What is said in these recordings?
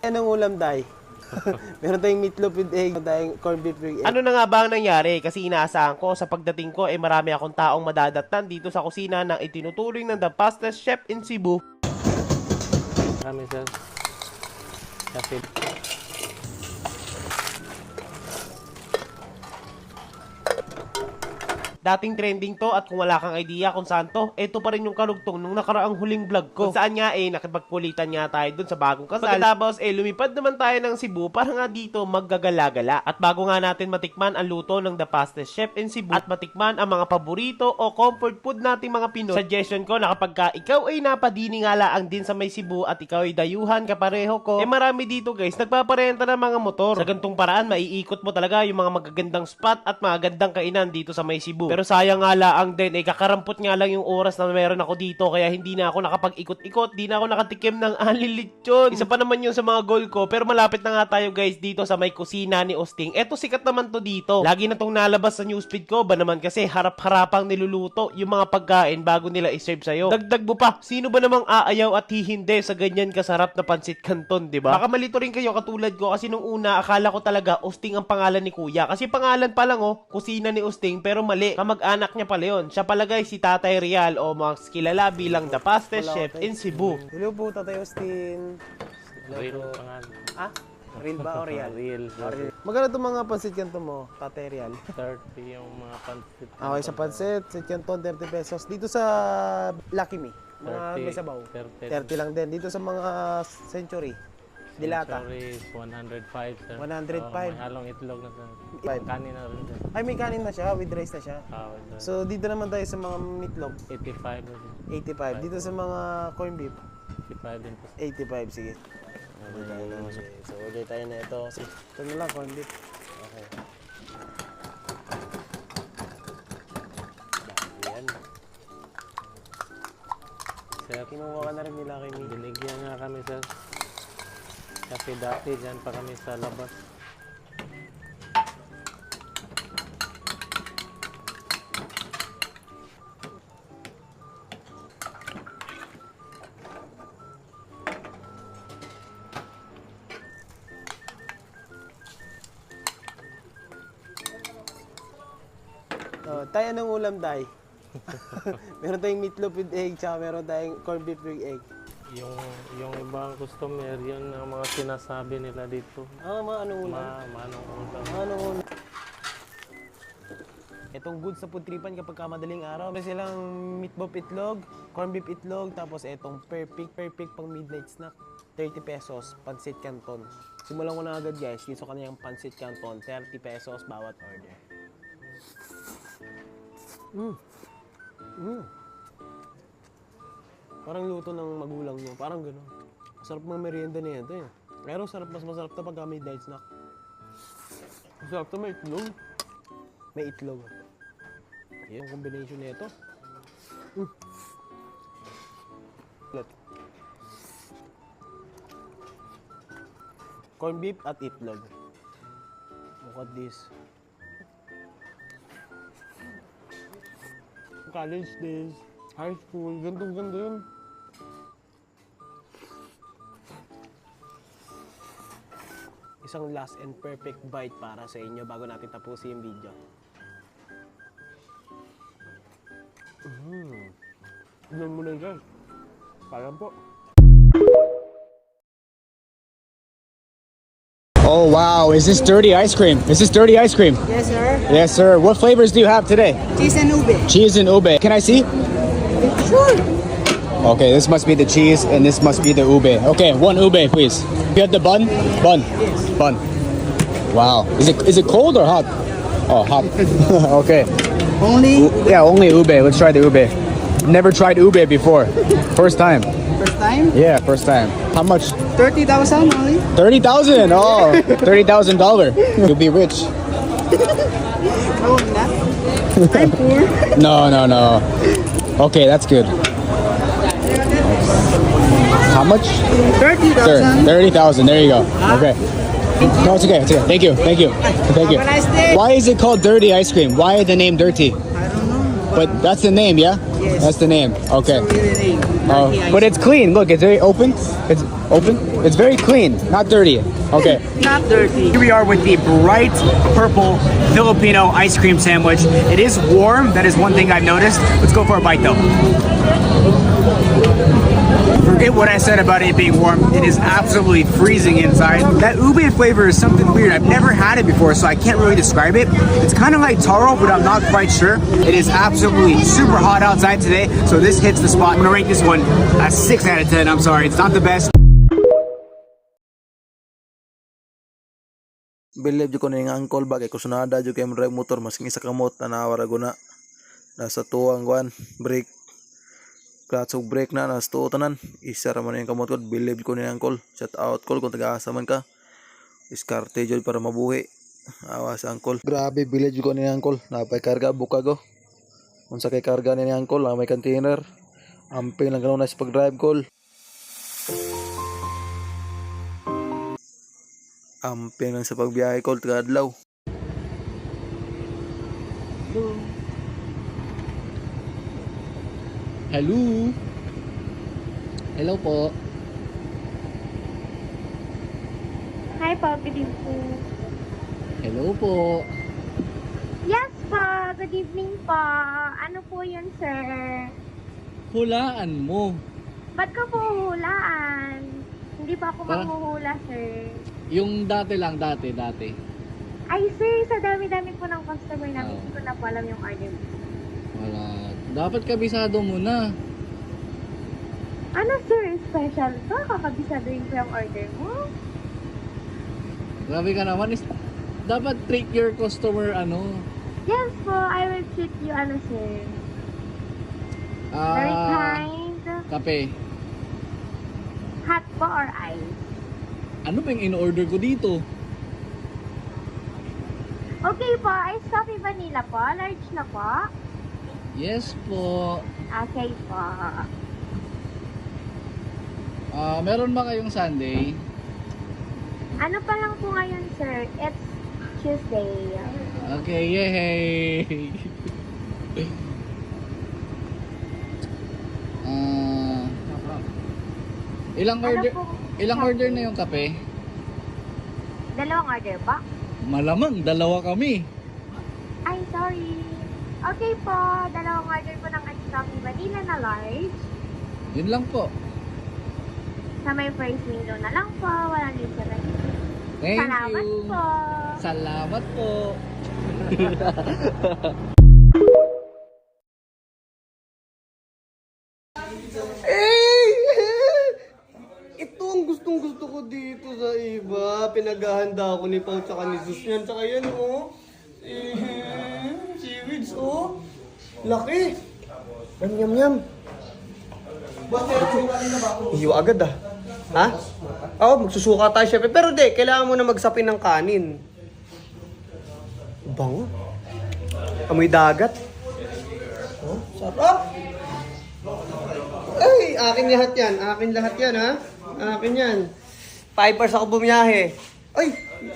Anong ulam, Day? Meron tayong meatloaf with egg, meron tayong corned beef with egg. Ano na nga ba ang nangyari? Kasi inaasahan ko sa pagdating ko marami akong taong madadatnan dito sa kusina ng itinutuloy ng The Fastest Chef in Cebu. Kami sir. Kasi Dating trending to at kung wala kang idea kung saan to, eto pa rin yung karugtong nung nakaraang huling vlog ko. Kung saan nga nakipagkulitan nga tayo dun sa bagong kasal. Pagkatapos lumipad naman tayo ng Cebu para nga dito maggagala-gala. At bago nga natin matikman ang luto ng The Fastest Chef in Cebu at matikman ang mga paborito o comfort food nating mga Pinoy, suggestion ko na kapag ka ikaw ay napadini nga laang din sa may Cebu at ikaw ay dayuhan kapareho ko, marami dito guys nagpaparenta ng mga motor. Sa gantong paraan maiikot mo talaga yung mga magagandang spot at mga gandang kainan dito sa may Cebu. Pero sayang nga laang din, kakarampot nga lang yung oras na meron ako dito kaya hindi na ako nakapag-ikot-ikot, di na ako nakatikim ng alilitsyon. Isa pa naman yun sa mga goal ko, pero malapit na nga tayo guys dito sa may kusina ni Osting. Eto sikat naman to dito. Lagi na tong nalabas sa newsfeed ko, ba naman kasi harap-harapang niluluto yung mga pagkain bago nila iserve sa'yo. Dagdag mo pa, sino ba namang aayaw at hihinde sa ganyan kasarap na pansit canton, di ba? Baka malito rin kayo katulad ko kasi nung una akala ko talaga Osting ang pangalan ni Kuya. Kasi pangalan pa lang kusina ni Osting, pero mali. Kamag-anak niya pala yun. Siya pala guys si Tatay Real o mas kilala bilang The Fastest Chef in Cebu. Hello po, Tatay Austin. real pangalan. Ah? Real ba o real? Real. Real. Magkano itong mga pansit canton mo, Tatay Real? 30 yung mga pansit. Okay, sa pansit, canton, 30 pesos. Dito sa Lucky Me, mga may sabaw, 30 lang din. Dito sa mga Century, Dilata, Sorry, 105 sir. 105. May halong itlog na sir. Kanin na rin sir. ay may kanin na siya, with rice na siya. Sir. So dito naman tayo sa mga meatloaf, 85 na sir. 85. Dito sa mga corned beef, 85 din po sir. 85, sige. Order tayo na. So order tayo na ito. Ito na lang, corned beef. Okay. Yan. Sir, Kinuha ka na rin nila kay Miguel. binigyan nga kami sir. Kasi dati dyan pa kami sa labas. Tayo anong ulam, Tay? Meron tayong meatloaf with egg, tsaka meron tayong corned beef with egg. Yung ibang customer, yun ang mga sinasabi nila dito. Ah, anong ulam? Manong ulam. Anong ulam? Itong good sa putripan kapag madaling araw. Meron silang meatloaf itlog, corned beef itlog, tapos itong perfect pang midnight snack. 30 pesos, pansit canton. Simulan ko na agad guys, dito sa kanyang pansit canton, 30 pesos bawat order. Parang luto ng magulang nyo, parang gano'n. Sarap mga merienda na yan, Pero mas masarap to pagka midnight snack. Masarap to, may itlog. May itlog. Yan ang combination nito. Corned beef at itlog. Look at this. College days, high school, ganda yun. Isang last and perfect bite para sa inyo bago natin tapusin yung video. Tignan mo na yun, guys. Kaya po. Oh wow, is this dirty ice cream? Is this dirty ice cream? Yes, sir. Yes, sir. What flavors do you have today? Cheese and ube. Cheese and ube. Can I see? Sure. Okay, this must be the cheese and this must be the ube. Okay, one ube, please. You have the bun? Bun. Yes. Bun. Wow. Is it cold or hot? Oh, hot. Okay. Only Yeah, only ube. Let's try the ube. Never tried ube before. First time. first time. Yeah, first time. How much? 30,000 only. 30,000. Oh, $30,000. You'll be rich. No, not. I'm poor. No. Okay, that's good. How much? 30,000. 30,000. There you go. Okay. No, it's okay. It's okay. Thank you. Thank you. Thank you. Have a nice day. Why is it called dirty ice cream? Why the name dirty? I don't know. But that's the name, yeah? Yes. That's the name. Okay. Really name. dirty ice But it's clean. Look, it's very open. It's open. It's very clean, not dirty. Okay. Not dirty. Here we are with the bright purple Filipino ice cream sandwich. It is warm. That is one thing I've noticed. Let's go for a bite though. Forget what I said about it being warm. It is absolutely freezing inside. That ube flavor is something weird. I've never had it before, so I can't really describe it. It's kind of like taro, but I'm not quite sure. It is absolutely super hot outside today, so this hits the spot. I'm gonna rate this one a 6 out of 10. I'm sorry, it's not the best. Believe ko na yung angkol bagay ko sunada jud kay mo drive motor mas isa kamot na nawara guna nasa tuwang kuan brake clutch ug brake na nasa tuo tanan isa ra man yung kamot ko believe ko na yung angkol shout out call kung taga-asa man ka diskarte jud para mabuhi awas angkol grabe believe ko na yung angkol napay karga buka go unsa kay karga ni angkol ang may container amping lang kanon na sa pag-drive call amping lang sa pagbiyahe call taga-adlaw. Hello? Hello po. Hi po, good evening. Hello po. Yes po, good evening po. Ano po yun, sir? Hulaan mo. Ba't ka po hulaan? Hindi pa ako Parang- manghuhula, sir. Yung dati. Ay, sir, sa dami-dami po ng customer namin, Oo. hindi ko na po alam yung order mo. Wala. Dapat kabisado mo na. Ano, sir? Special to? Kakabisaduhin ko yung order mo? Grabe ka naman. Dapat treat your customer Yes po, I will treat you, sir. Very kind. Kape. Hot po or ice? Ano ba yung in-order ko dito? Okay po, ice coffee vanilla po. Large na po. Yes po. Okay po. Meron ba kayong Sunday? Ano pa lang po ngayon, sir? It's Tuesday. Okay, yay! Ilang Ano order? po? Ilang order na yung kape? Dalawang order ba? Malamang, dalawa kami. Ay, sorry. Okay po, dalawang order po ng ice coffee vanilla na large. Yun lang po. Sa may first window na lang po, walang reserve. Thank Salamat you. po. Salamat po. Ito ang gustong gusto ko dito sa iba. Pinaghahanda ako ni Pao tsaka ni Sus yan. Tsaka yan, oh. Seaweeds, oh. Laki. Yum. Iyo agad, ah. Ha? Oo, magsusuka tayo, syempre. Pero di, kailangan mo na magsapin ng kanin. Bango. Amoy dagat. Oh, sarap. Ay, akin lahat yan. Akin lahat yan, ha? Akin yan. 5 hours ako bumiyahe. Ay,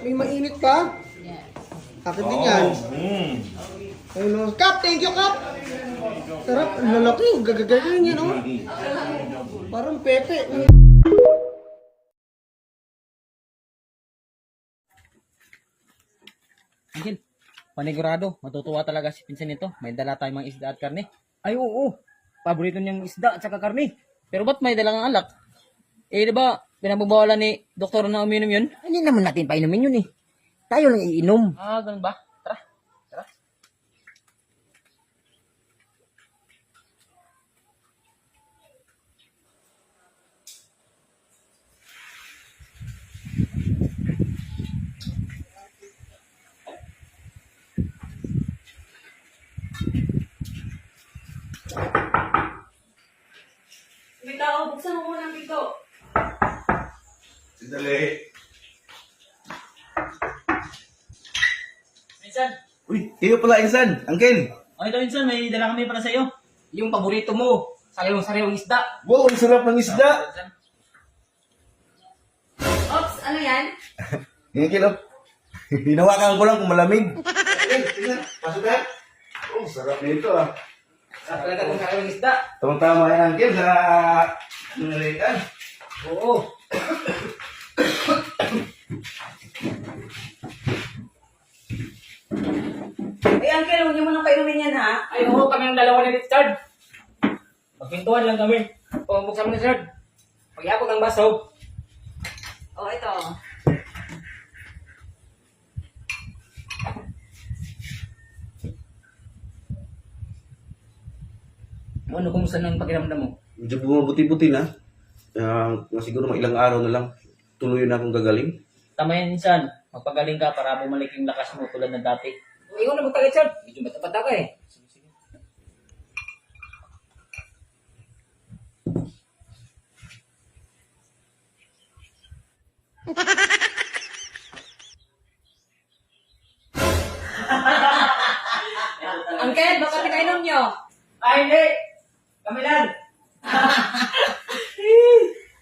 may mainit pa? Yes. Akin din yan. Ayun, Kap, thank you, Kap. Sarap, ang lalaki. Gagagayin yan, oh. Parang pepe. Angel, panigurado, matutuwa talaga si pinsan nito. May dala tayong mga isda at karne. Ay oo, paborito niyang isda at saka karne. Pero ba't may dalang alak? Eh di ba, pinagbabawalan ni doktor na uminom yun? Hindi naman natin painumin yun eh. Tayo lang iinom. Ah, ganun ba? Tara. Bitaw, buksan mo muna ang pinto. Sandali. Pinsan. Uy, iyo pala Insan. Angkel. Okay daw Pinsan, may dala kami para sa'yo. Yung paborito mo, sariwang isda. Wow, ang sarap ng isda. Ops, ano yan? Ngayon kilo. Hinawakan ko lang kung malamig. Pasok na. Oh, sarap nito ah. Sarap talaga kung kakaroon ng isda. Tama-tama yan, Uncle, sa nangyarikan. Oo. Ay, Uncle, huwag niyo mo nang painumin yan, ha? Ay, oo, kami ng dalawa ni Richard. Magpintuan lang kami. O, buksan mo ni Richard. Pagyapog ang baso. Oh, ito. Ano, kumusta nang pakiramdam mo? Medyo bumabuti-buti na. Nga siguro mga ilang araw na lang, tuloy na akong gagaling. Tama yan, insan. Magpagaling ka para bumalik yung lakas mo tulad ng dati. Ikaw na magtagal, Richard. Medyo bata-bata ka eh. Uncle, baka pinainom niyo. Ay, hindi! Kami lang!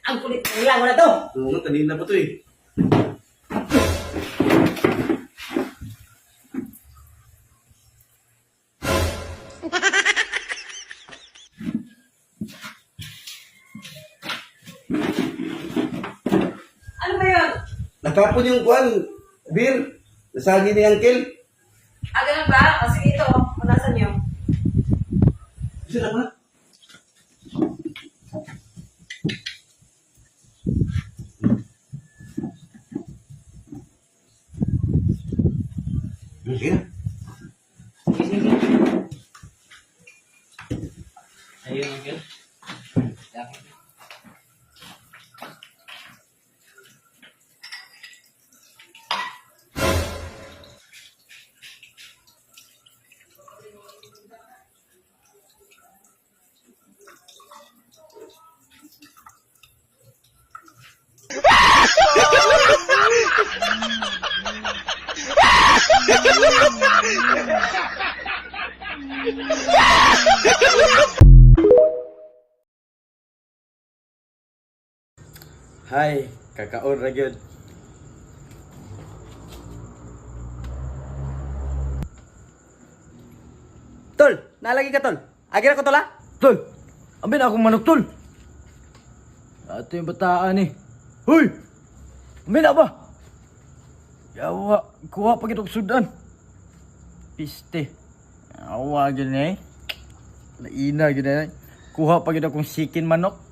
Ang kulit ng ilaw na to! Oo nga, kanina pa to eh. Ano ba yun? Nakapon yung kwan, beer. Nasagi ni Uncle. Ah, ganun ba? O, sige ito. Punasan niyo. Isa na ba? Sige na. Ayun, Uncle. Hi, kakaon ra gyud. Tol, nalagi ka tol. Agira ko tola. Tol! Amin akong manok, tol! Ato yung bataan eh. Hoy! Amin na ba? Yawa, kuha pa kitong sudan. Piste. Yawa, gyan eh. Laina, gyan eh. Kuha pa kitong sikin manok.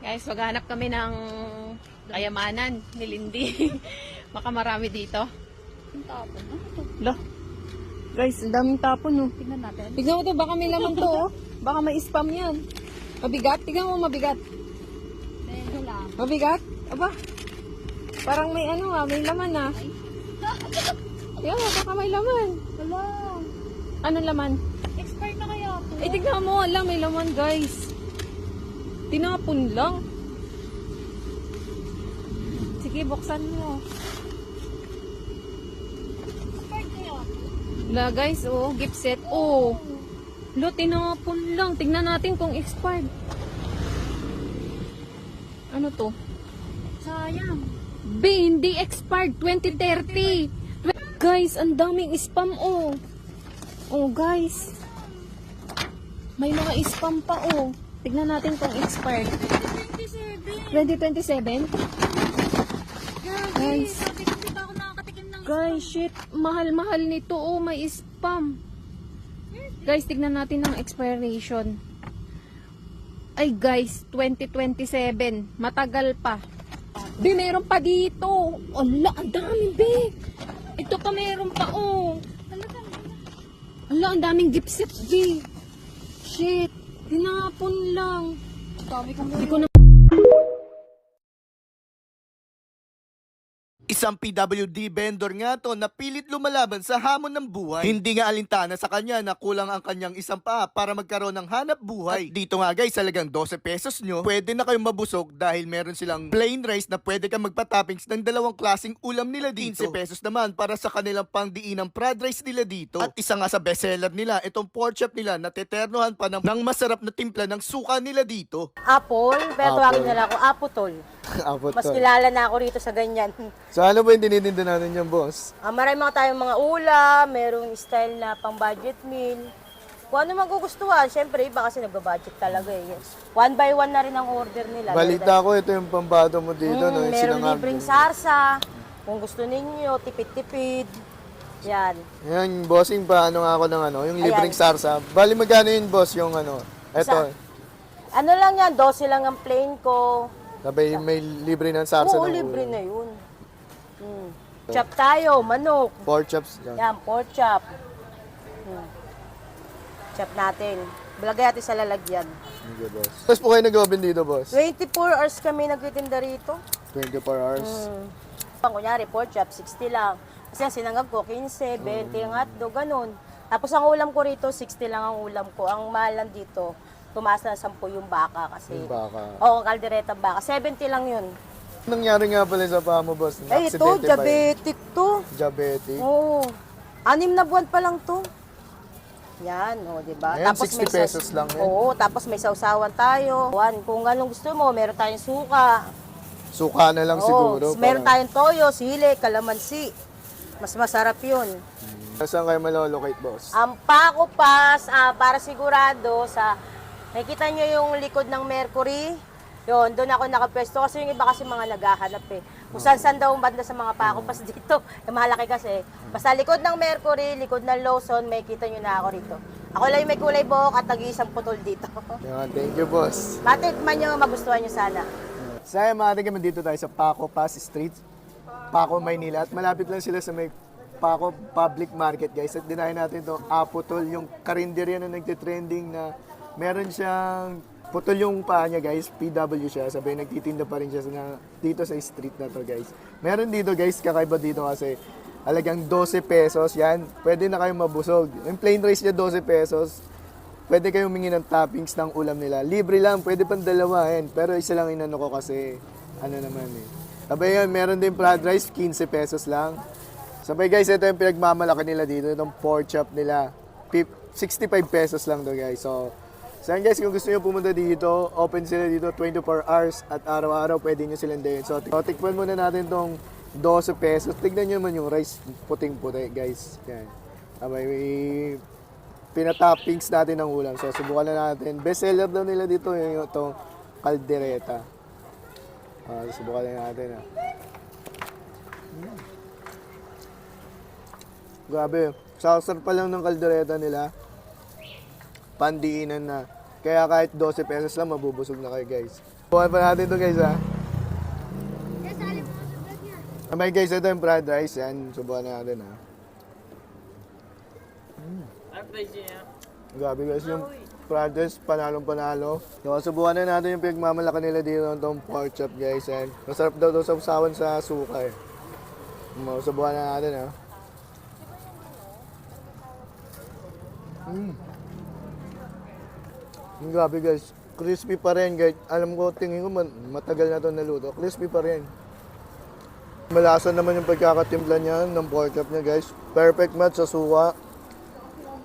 Guys, maghanap kami ng kayamanan ni Lindy. Baka marami dito. tapon. Ano to? Lah. Guys, ang daming tapon, oh. Tingnan natin. Tignan mo to, baka may laman to, oh. Baka may spam yan. Mabigat? Tignan mo, mabigat. Medyo lang. Mabigat? Aba. Parang may ano ah, may laman ah. Yan, baka may laman. Wala. Anong laman? Expired na kaya to? Eh, tignan mo, alam, may laman, guys. Tinapon lang. Sige, buksan mo. Expired kaya to? La, guys, oh, gift set. Oh. Lo, tinapon lang. Tignan natin kung expired. Ano to? Sayang. B, hindi expired. 2030. Guys, ang daming spam, oh. Oh, guys. May mga spam pa, oh. Tignan natin kung expired. 2027? Guys. Sabi ko, di ba ako nakakatikim ng Guys, shit. Mahal-mahal nito, oh. May spam. Guys, tignan natin ang expiration. Ay, guys. 2027. Matagal pa. Be, meron pa dito. Ala, ang dami, be. Ito pa meron pa, oh. Ala, ang daming gift set, be. Shit. Tinapon lang. dami kong Hindi ko na Isang PWD vendor nga to na pilit lumalaban sa hamon ng buhay. Hindi nga alintana sa kanya na kulang ang kanyang isang paa para magkaroon ng hanap buhay. At dito nga guys, talagang 12 pesos nyo, pwede na kayong mabusog dahil meron silang plain rice na pwede kang magpa-toppings ng dalawang klaseng ulam nila dito. 15 pesos naman para sa kanilang pangdiinang fried rice nila dito. At isa nga sa bestseller nila, itong pork chop nila na teternohan pa ng masarap na timpla ng suka nila dito. Apple, pero tawagin nila ako Apotol. Mas kilala na ako rito sa ganyan. So ano ba yung tinitinda natin yung boss? Marami mga tayong mga ulam, merong style na pang budget meal. Kung ano magugustuhan, syempre iba kasi nagba-budget talaga eh. One by one na rin ang order nila. Balita ko ito yung pambato mo dito, no? Yung Meron sinangag libreng mo. sarsa, kung gusto ninyo, tipid-tipid. Yan. Yan, bossing pa, ano nga ako ng ano, yung Ayan. libreng sarsa. Bali magkano yun, boss, yung ano? Ito, Ano lang yan, 12 lang ang plain ko. sabay may libre ng sarsa. Oo, ng libre ulam. na yun. Chop tayo, manok. Pork chops. Yan. Yan, pork chop. Chop natin. Balagay natin sa lalagyan. Okay, boss. Tapos po kayo nag-open dito, boss? 24 hours kami nagtitinda rito. 24 hours. Pang kunyari, pork chop, 60 lang. Kasi ang sinangag ko, 15, 20 ang hotdog, ganun. Tapos ang ulam ko rito, 60 lang ang ulam ko. Ang mahal lang dito, tumaas na 10 yung baka kasi. Yung baka. Oo, kaldereta baka. 70 lang yun. Nangyari nga pala sa paa mo, boss? Ay, ito, Aksidente ba yun? diabetic to. Diabetic? Oo. 6 na buwan pa lang to. Yan, o, diba? Ayan, 60 pesos lang yan. Oo, tapos may sausawan tayo. Kung anong gusto mo, meron tayong suka. Suka na lang siguro. Meron para- tayong toyo, sili, kalamansi. Mas masarap yun. Saan kayo malolocate, boss? Ang Paco Pass, para sigurado sa... Nakikita nyo yung likod ng Mercury? Yun, doon ako nakapwesto. Kasi yung iba kasi mga naghahanap eh. Kung saan daw ang banda sa mga Paco Pass dito. Malaki kasi. Basta likod ng Mercury, likod ng Lawson, may kita nyo na ako rito. Ako lang yung may kulay buhok at nag-iisang putol dito. Yan, thank you, boss. Matikman nyo, magustuhan nyo sana. Saya mga tingin dito tayo sa Paco Pass Street, Paco, Maynila. At malapit lang sila sa may Paco Public Market, guys. At dinahin natin itong Apotol, yung karinderya na nagtitrending na meron siyang putol yung paa niya, guys. PW siya. Sabay nagtitinda pa rin siya dito sa street na to, guys. Meron dito, guys. Kakaiba dito kasi halagang 12 pesos. Yan. Pwede na kayong mabusog. Yung plain rice niya, 12 pesos. Pwede kayong humingi ng toppings ng ulam nila. Libre lang. Pwede pang dalawa. Yan. Pero isa lang inano ko kasi ano naman eh. Sabay yan, meron din fried rice, 15 pesos lang. Sabay guys, ito yung pinagmamalaki nila dito. Itong pork chop nila. 65 pesos lang to, guys. So yan guys, kung gusto nyo pumunta dito, open sila dito 24 hours at araw-araw pwede nyo silang dayin. So tikman muna natin tong 12 pesos. Tignan nyo naman yung rice, puting-puti guys. Yan. May pinatoppings natin ng ulam. So subukan na natin. Best seller daw nila dito yung itong kaldereta. Subukan na natin. Grabe, sasar pa lang ng kaldereta nila. Pandiinan na. Kaya kahit 12 pesos lang, mabubusog na kayo guys. Bukan pa natin ito guys ha. Okay guys, ito yung fried rice. Yan, subukan natin ha. Grabe guys, yung fried rice, panalong-panalo. So, subukan na natin yung pinagmamalaki nila dito itong pork chop guys. And masarap daw ito sa usawan sa suka eh. Subukan na natin ha. Grabe guys, crispy pa rin guys. Alam ko, tingin ko matagal na ito naluto. Crispy pa rin. Malasa naman yung pagkakatimpla niya ng pork chop niya guys. Perfect match sa suka.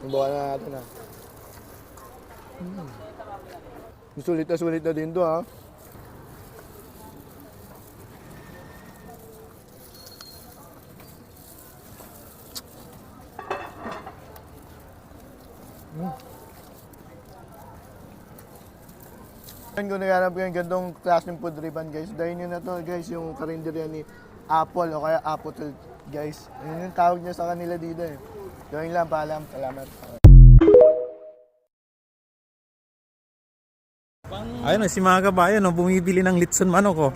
Subukan na natin ha. Sulit na din to ha. Kung naghanap kayo ng gandong klaseng food ribbon guys, dahil nyo na to guys, yung karinderya ni Apple o kaya Apple guys. Yun yung tawag niya sa kanila dito eh. Gawin lang, paalam. Salamat. Ayun, si mga kabayan, bumibili ng litson manok ko.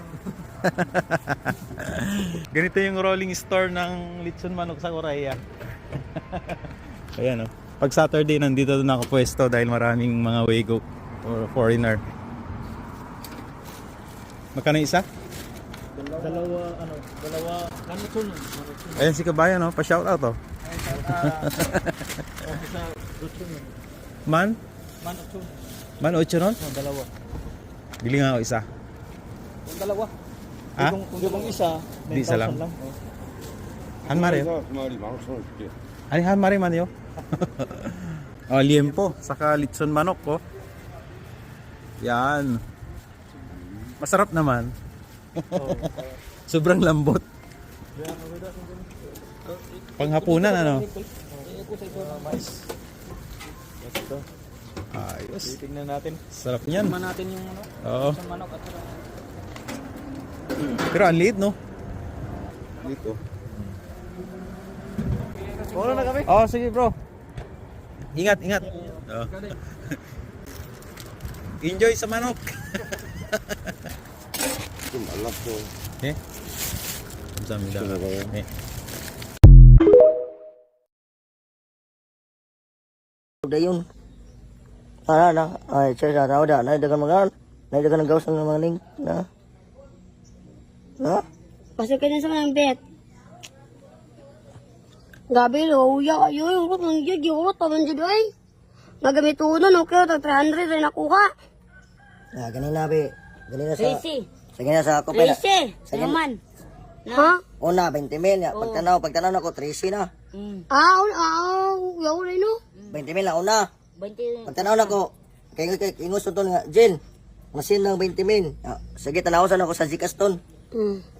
Ganito yung rolling store ng litson manok sa Korea. Ayan o. Pag Saturday, nandito doon ako pwesto dahil maraming mga Wego or foreigner. Magkano isa? Dalawa, manutun. Ayan si kabayan, pa-shoutout o. Man? Manutun. Man, 8 nun? Dalawa. Bili nga ako isa. Yung dalawa. Ha? Kung yung isa, Di isa lang. 9,000 lang. Han Mario? Ay, Han Mario man yun. Liempo, saka litson manok ko. Yan. Masarap naman. Sobrang lambot. Panghapunan ano? Ayos. Tingnan natin. Sarap niyan. Tingnan natin yung Oo. manok at Pero ang liit, no? Dito. Puro na kami. Oh, sige bro. Ingat. Oh. Enjoy sa manok. Malap to. Kamsahamnida. Dayon. Na. Ay, siya raw da. Naidagan mga. Naidagan ng gawas ng mga ning. Na. Pasok ka na sa mga bet. Gabi, luya kayo. Yung rot ng jud. Yung rot, taman jud ay. Nagamit uno, no? Kaya 300 rin nakuha. Ganina be. Ganina sa... Tracy. Sige na sa ako pala. Tracy. Salaman. Ha? Una, 20 mil. Pagtanaw na ko, 13 na. Yaw rin, no? 20 mil na una. 20. Pagtanaw na ko, kaya ingusto to nga, Jen, masin lang 20 mil. Sige, tanawasan ako sa Gcash ton.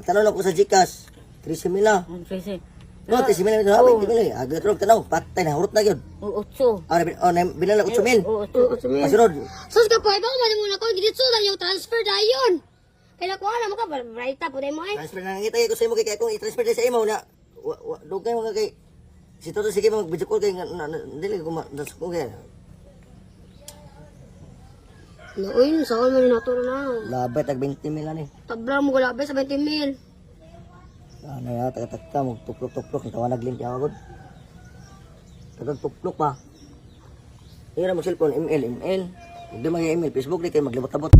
Pagtanaw na ko sa Gcash, 13 mil na. Tracy. No, 13 mil na, 20 mil. Agad rin, tanaw, patay na, hurot na yun. 8. Bilang na 8 mil. 8 mil. Masunod. Sus ka po, iba ko mali muna ko. Dito lang yung transfer dayon. Kaya ko alam mo ka, right up, puday mo eh. Transfer na ngita ko sa imo, kaya kung i-transfer din sa imo, na, dugay mo nga kay, si Toto sige mag-video call kay, hindi ko ma-transfer kaya. Uy, saan mo rin naturo na. Labay, tag 20 mil na ni. Tabla mo gulabay sa 20 mil. Ano ya, taga-taga, mag-tuplok-tuplok, yung tawa nag-link yung agad. Taga-tuplok pa. Ira mo cellphone, email. Hindi mag-email, Facebook, di kayo maglibot-tabot.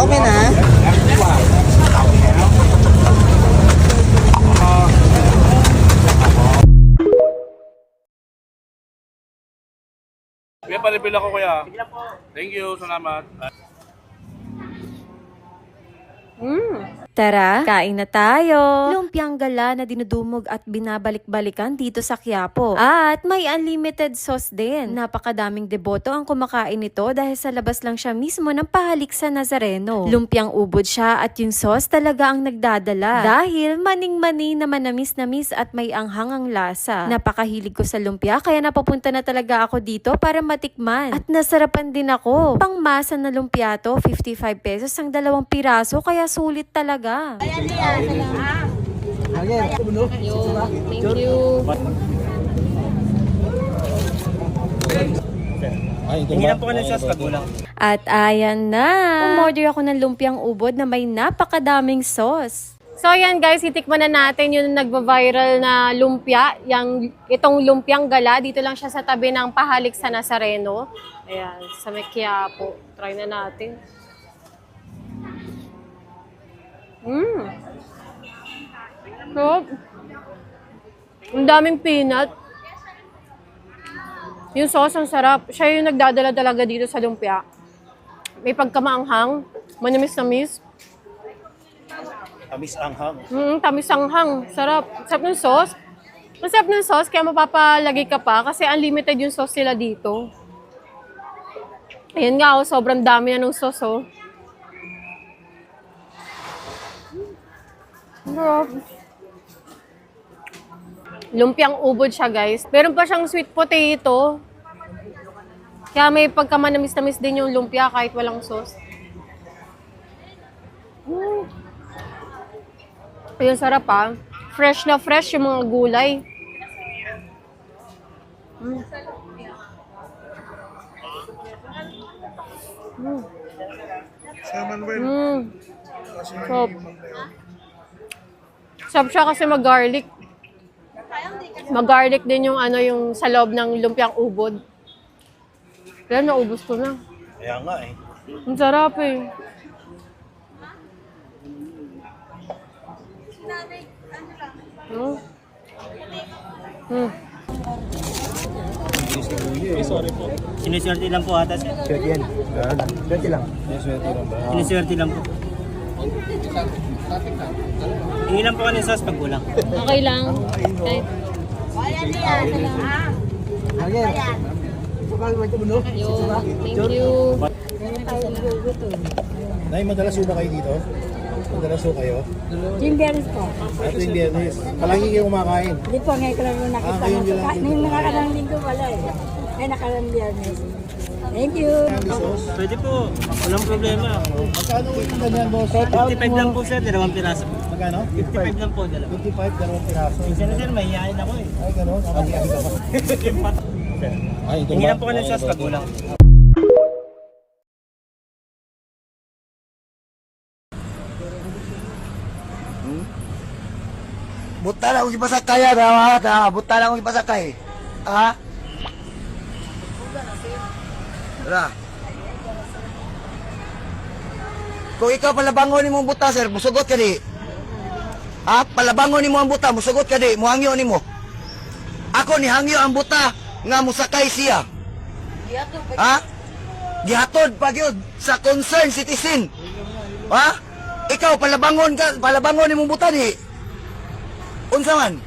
Okay na. Kuya, pa-refill ako kuya. Thank you, salamat. Tara, kain na tayo! Lumpiang gala na dinudumog at binabalik-balikan dito sa Quiapo. At may unlimited sauce din. Napakadaming deboto ang kumakain nito dahil sa labas lang siya mismo ng pahalik sa Nazareno. Lumpiang ubod siya at yung sauce talaga ang nagdadala. Dahil maning-mani na manamis-namis at may anghangang lasa. Napakahilig ko sa lumpia kaya napapunta na talaga ako dito para matikman. At nasarapan din ako. Pangmasa na lumpia to, 55 pesos ang 2 piraso kaya sulit talaga. Thank you. At ayan na. Umorder ako ng lumpiang ubod na may napakadaming sauce. So ayan guys, itikman na natin yung nagva-viral na lumpia. Itong lumpiang gala, dito lang siya sa tabi ng pahalik sa Nazareno. Ayan, sa Quiapo. Try na natin. Sarap. Ang daming peanut. Yung sauce ang sarap. Siya yung nagdadala talaga dito sa lumpia. May pagkamaanghang, manamis-namis. Tamis-anghang. Tamis-anghang. Sarap. Sarap ng sauce. Masarap ng sauce, kaya mapapalagay ka pa kasi unlimited yung sauce nila dito. Ayan nga, sobrang dami na ng sauce, oh. Lumpiang ubod siya, guys. Meron pa siyang sweet potato. Kaya may pagkamanamis-namis din yung lumpia kahit walang sauce. Ayun, sarap ah. Fresh na fresh yung mga gulay. Sarap. Sarap siya kasi mag-garlic. Mag-garlic din yung yung sa loob ng lumpiang ubod. Kaya naubos ko na. Kaya nga eh. Ang sarap eh. Sorry po. Siniswerte lang po ata sir. Swerte yan. Swerte lang. Swerte lang ba? Siniswerte lang po. Hingi lang po ka ng sauce pag kulang. Okay lang. Kahit... Thank you. Nay, madalas ba kayo dito? Madalas kayo? Yung biyernes po. Ito yung biyernes. Palagi kayo kumakain. Hindi po, ngayon ko lang yung nakita. ngayon nyo lang. Nung nakakarang linggo wala eh. Ay, nakarang biyernes. Thank you. Pwede po. Walang problema. Magkano yung ganyan, boss? 55 lang po sir, 2 piraso. Magkano? 55 lang po, 2. 55, 2 piraso. Minsan na sir, mahihayin ako eh. Ay, gano'n? Ay, Hingi lang po ka ng sauce pag kulang. Buta lang akong ipasakay yan, ha? Buta lang akong ipasakay. Ha? Tara. Kung ikaw palabangon ni mong buta, sir, musugot ka di. Ha? Palabangon ni mo ang buta, musugot ka di. Muhangyo ni mo. Ako ni hangyo ang buta nga musakay siya. Ha? Gihatod pag yun sa concerned citizen. Ha? Ikaw palabangon ni mong buta di. Unsa man?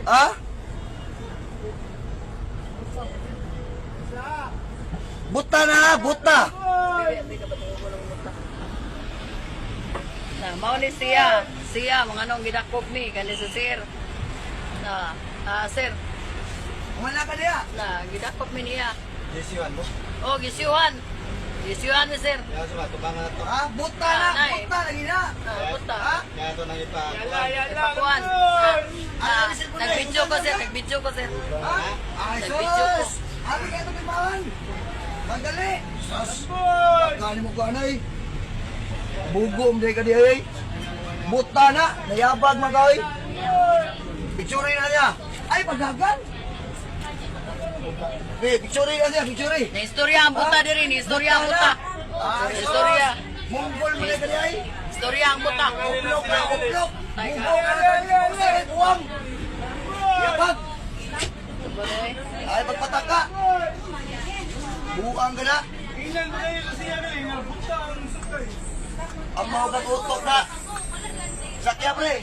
Ha? Buta na, buta. Na mao ni siya mga nong gidakop mi kani sa sir. Na sir. Wala ka diya. Na gidakop mi niya. Gisiwan mo? Oh, gisiwan. Gisiwan mi sir. Ya sa tubangan nato. Ah, buta na, buta lagi na. Buta. Ha? Kaya to nang ipa. Ipakuan. Nagbidyo ko sir, nagbidyo ko sir. Ha? Ay, sus. Abi ka to pimaan. Magdali. Sus. Kani mo ko anay. Bugom day ka diay. Buta na, nayabag magawi. Picture na niya. Ay, pagdagan. Picture na niya, picture. Na istorya ang buta diri, ni istorya ang buta. Istorya. Mongol mo na ka diay. Istorya ang buta. Uplok na, uplok. Mongol ka na. Sige, buwang. Yabag. Ay, pagpataka. Buwang ka na. Ilan na yun kasi buta ang Ang mga bagutok na. Sakya pre.